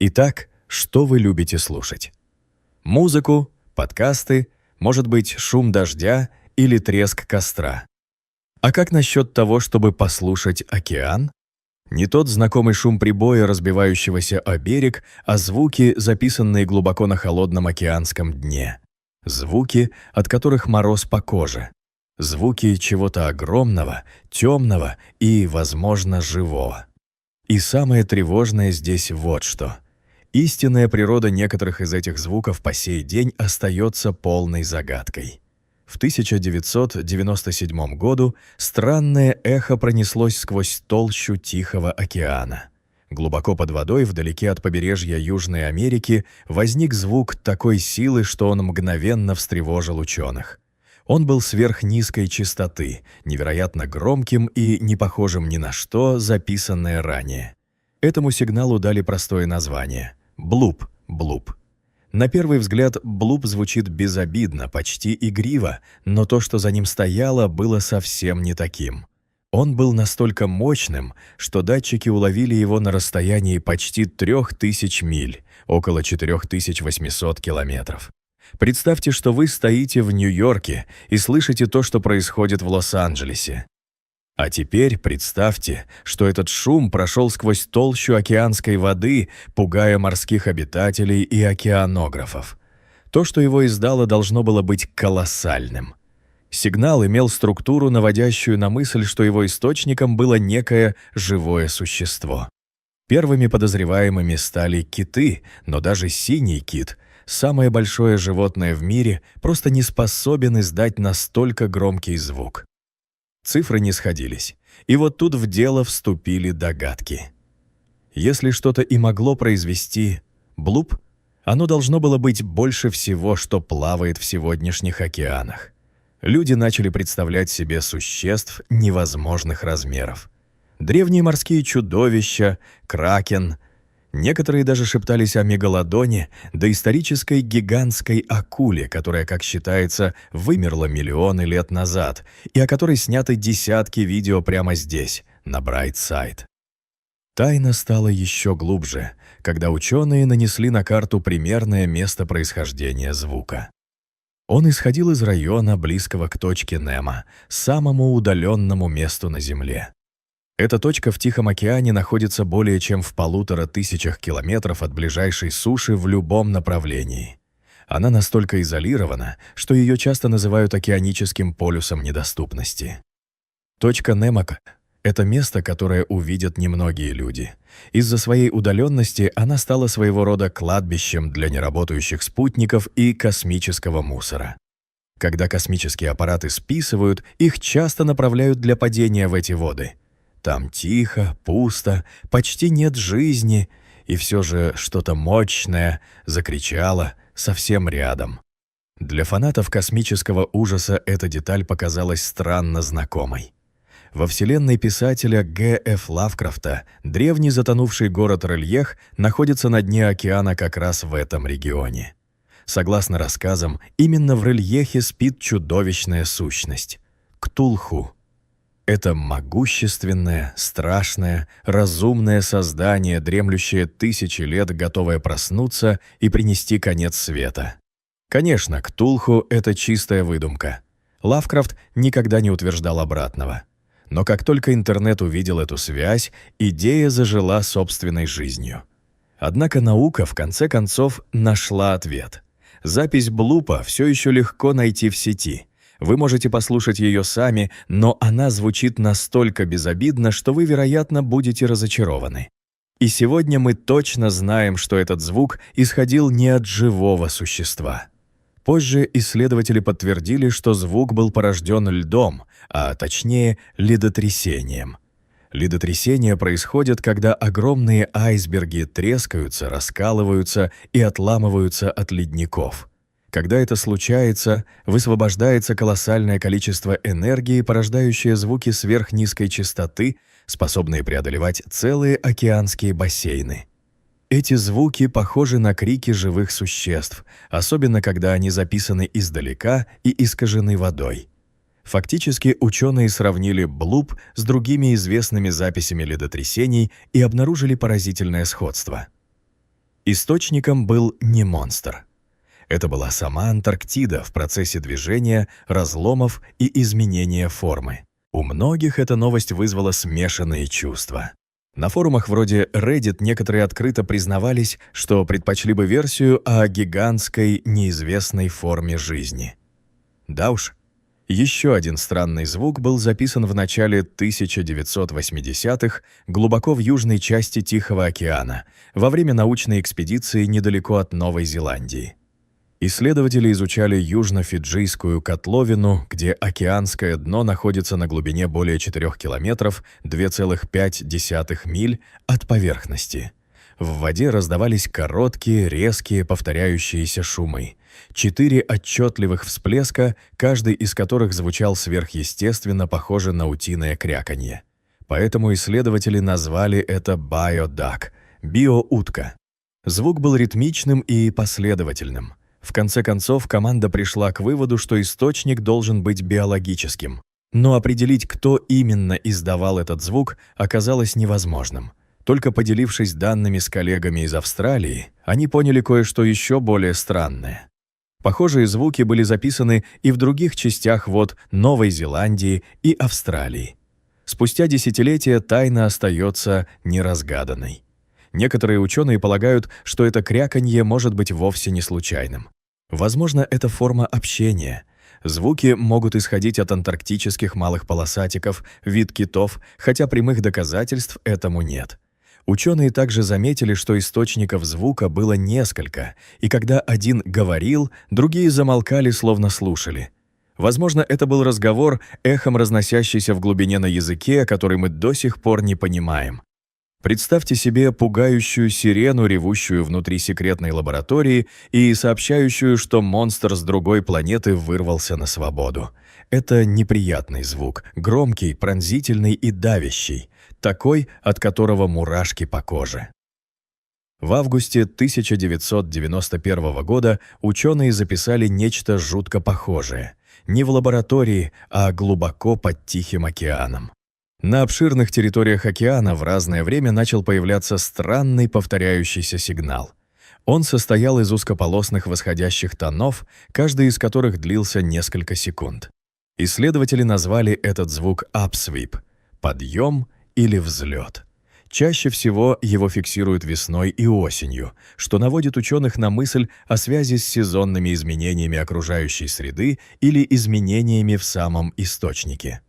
Итак, что вы любите слушать? Музыку, подкасты, может быть, шум дождя или треск костра? А как насчет того, чтобы послушать океан? Не тот знакомый шум прибоя, разбивающегося о берег, а звуки, записанные глубоко на холодном океанском дне. Звуки, от которых мороз по коже. Звуки чего-то огромного, темного и, возможно, живого. И самое тревожное здесь вот что. Истинная природа некоторых из этих звуков по сей день остается полной загадкой. В 1997 году странное эхо пронеслось сквозь толщу Тихого океана. Глубоко под водой, вдалеке от побережья Южной Америки, возник звук такой силы, что он мгновенно встревожил ученых. Он был сверхнизкой частоты, невероятно громким и не похожим ни на что, записанное ранее. Этому сигналу дали простое название – блуп, блуп. На первый взгляд, блуп звучит безобидно, почти игриво, но то, что за ним стояло, было совсем не таким. Он был настолько мощным, что датчики уловили его на расстоянии почти 3000 миль, около 4800 километров. Представьте, что вы стоите в Нью-Йорке и слышите то, что происходит в Лос-Анджелесе. А теперь представьте, что этот шум прошел сквозь толщу океанской воды, пугая морских обитателей и океанографов. То, что его издало, должно было быть колоссальным. Сигнал имел структуру, наводящую на мысль, что его источником было некое живое существо. Первыми подозреваемыми стали киты, но даже синий кит, самое большое животное в мире, просто не способен издать настолько громкий звук. Цифры не сходились, и вот тут в дело вступили догадки. Если что-то и могло произвести блуп, оно должно было быть больше всего, что плавает в сегодняшних океанах. Люди начали представлять себе существ невозможных размеров. Древние морские чудовища, кракен. Некоторые даже шептались о мегалодоне, доисторической гигантской акуле, которая, как считается, вымерла миллионы лет назад, и о которой сняты десятки видео прямо здесь, на Брайтсайд. Тайна стала еще глубже, когда ученые нанесли на карту примерное место происхождения звука. Он исходил из района, близкого к точке Немо, самому удаленному месту на Земле. Эта точка в Тихом океане находится более чем в 1500 километров от ближайшей суши в любом направлении. Она настолько изолирована, что ее часто называют океаническим полюсом недоступности. Точка Немо — это место, которое увидят немногие люди. Из-за своей удаленности она стала своего рода кладбищем для неработающих спутников и космического мусора. Когда космические аппараты списывают, их часто направляют для падения в эти воды. Там тихо, пусто, почти нет жизни, и все же что-то мощное закричало совсем рядом. Для фанатов космического ужаса эта деталь показалась странно знакомой. Во вселенной писателя Г.Ф. Лавкрафта древний затонувший город Рельех находится на дне океана как раз в этом регионе. Согласно рассказам, именно в Рельехе спит чудовищная сущность – Ктулху. Это могущественное, страшное, разумное создание, дремлющее тысячи лет, готовое проснуться и принести конец света. Конечно, Ктулху — это чистая выдумка. Лавкрафт никогда не утверждал обратного. Но как только интернет увидел эту связь, идея зажила собственной жизнью. Однако наука, в конце концов, нашла ответ. Запись блупа все еще легко найти в сети. Вы можете послушать ее сами, но она звучит настолько безобидно, что вы, вероятно, будете разочарованы. И сегодня мы точно знаем, что этот звук исходил не от живого существа. Позже исследователи подтвердили, что звук был порожден льдом, а точнее ледотрясением. Ледотрясения происходят, когда огромные айсберги трескаются, раскалываются и отламываются от ледников. Когда это случается, высвобождается колоссальное количество энергии, порождающее звуки сверхнизкой частоты, способные преодолевать целые океанские бассейны. Эти звуки похожи на крики живых существ, особенно когда они записаны издалека и искажены водой. Фактически ученые сравнили блуп с другими известными записями ледотрясений и обнаружили поразительное сходство. Источником был не монстр. Это была сама Антарктида в процессе движения, разломов и изменения формы. У многих эта новость вызвала смешанные чувства. На форумах вроде Reddit некоторые открыто признавались, что предпочли бы версию о гигантской неизвестной форме жизни. Да уж, еще один странный звук был записан в начале 1980-х глубоко в южной части Тихого океана, во время научной экспедиции недалеко от Новой Зеландии. Исследователи изучали южно-фиджийскую котловину, где океанское дно находится на глубине более 4 километров, 2,5 миль от поверхности. В воде раздавались короткие, резкие, повторяющиеся шумы. 4 отчетливых всплеска, каждый из которых звучал сверхъестественно, похоже на утиное кряканье. Поэтому исследователи назвали это «биодак» — «биоутка». Звук был ритмичным и последовательным. В конце концов, команда пришла к выводу, что источник должен быть биологическим. Но определить, кто именно издавал этот звук, оказалось невозможным. Только поделившись данными с коллегами из Австралии, они поняли кое-что еще более странное. Похожие звуки были записаны и в других частях вод Новой Зеландии и Австралии. Спустя десятилетия тайна остается неразгаданной. Некоторые ученые полагают, что это кряканье может быть вовсе не случайным. Возможно, это форма общения. Звуки могут исходить от антарктических малых полосатиков, вид китов, хотя прямых доказательств этому нет. Ученые также заметили, что источников звука было несколько, и когда один говорил, другие замолкали, словно слушали. Возможно, это был разговор, эхом разносящийся в глубине на языке, который мы до сих пор не понимаем. Представьте себе пугающую сирену, ревущую внутри секретной лаборатории и сообщающую, что монстр с другой планеты вырвался на свободу. Это неприятный звук, громкий, пронзительный и давящий, такой, от которого мурашки по коже. В августе 1991 года ученые записали нечто жутко похожее. Не в лаборатории, а глубоко под Тихим океаном. На обширных территориях океана в разное время начал появляться странный повторяющийся сигнал. Он состоял из узкополосных восходящих тонов, каждый из которых длился несколько секунд. Исследователи назвали этот звук «upsweep» — «подъем» или «взлет». Чаще всего его фиксируют весной и осенью, что наводит ученых на мысль о связи с сезонными изменениями окружающей среды или изменениями в самом источнике.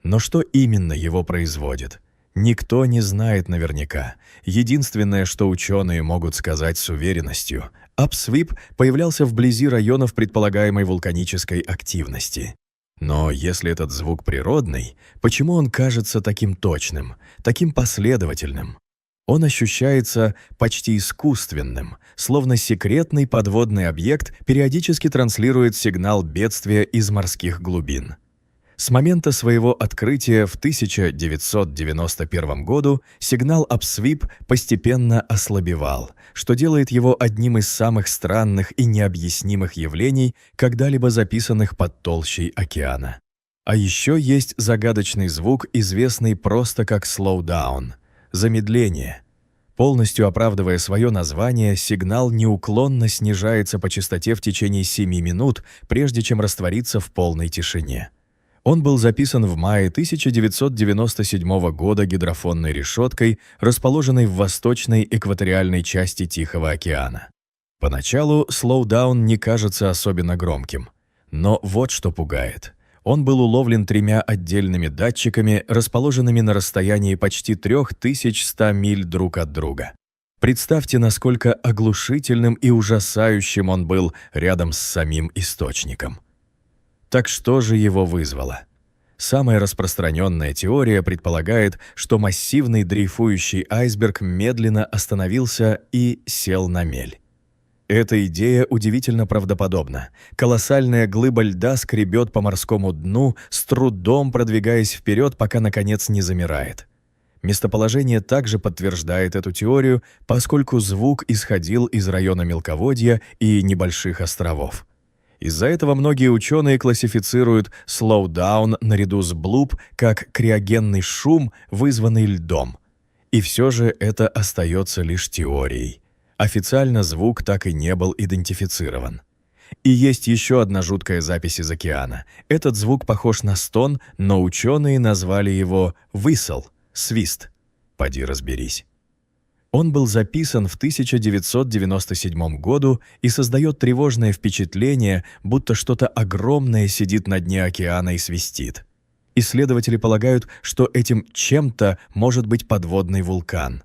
Но что именно его производит? Никто не знает наверняка. Единственное, что ученые могут сказать с уверенностью, upsweep появлялся вблизи районов предполагаемой вулканической активности. Но если этот звук природный, почему он кажется таким точным, таким последовательным? Он ощущается почти искусственным, словно секретный подводный объект периодически транслирует сигнал бедствия из морских глубин. С момента своего открытия в 1991 году сигнал upsweep постепенно ослабевал, что делает его одним из самых странных и необъяснимых явлений, когда-либо записанных под толщей океана. А еще есть загадочный звук, известный просто как slowdown — замедление. Полностью оправдывая свое название, сигнал неуклонно снижается по частоте в течение 7 минут, прежде чем раствориться в полной тишине. Он был записан в мае 1997 года гидрофонной решеткой, расположенной в восточной экваториальной части Тихого океана. Поначалу слоудаун не кажется особенно громким. Но вот что пугает. Он был уловлен 3 отдельными датчиками, расположенными на расстоянии почти 3100 миль друг от друга. Представьте, насколько оглушительным и ужасающим он был рядом с самим источником. Так что же его вызвало? Самая распространенная теория предполагает, что массивный дрейфующий айсберг медленно остановился и сел на мель. Эта идея удивительно правдоподобна. Колоссальная глыба льда скребет по морскому дну, с трудом продвигаясь вперед, пока, наконец, не замирает. Местоположение также подтверждает эту теорию, поскольку звук исходил из района мелководья и небольших островов. Из-за этого многие ученые классифицируют slowdown наряду с bloop как криогенный шум, вызванный льдом. И все же это остается лишь теорией. Официально звук так и не был идентифицирован. И есть еще одна жуткая запись из океана. Этот звук похож на стон, но ученые назвали его «whistle» — «свист». Поди разберись. Он был записан в 1997 году и создает тревожное впечатление, будто что-то огромное сидит на дне океана и свистит. Исследователи полагают, что этим чем-то может быть подводный вулкан.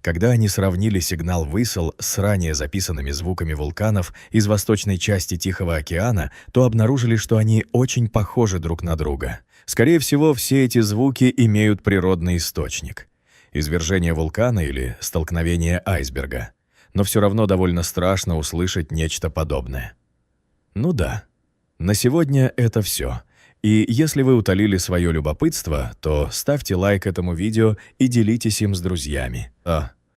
Когда они сравнили сигнал «whistle» с ранее записанными звуками вулканов из восточной части Тихого океана, то обнаружили, что они очень похожи друг на друга. Скорее всего, все эти звуки имеют природный источник. Извержение вулкана или столкновение айсберга. Но все равно довольно страшно услышать нечто подобное. Ну да, на сегодня это все. И если вы утолили свое любопытство, то ставьте лайк этому видео и делитесь им с друзьями.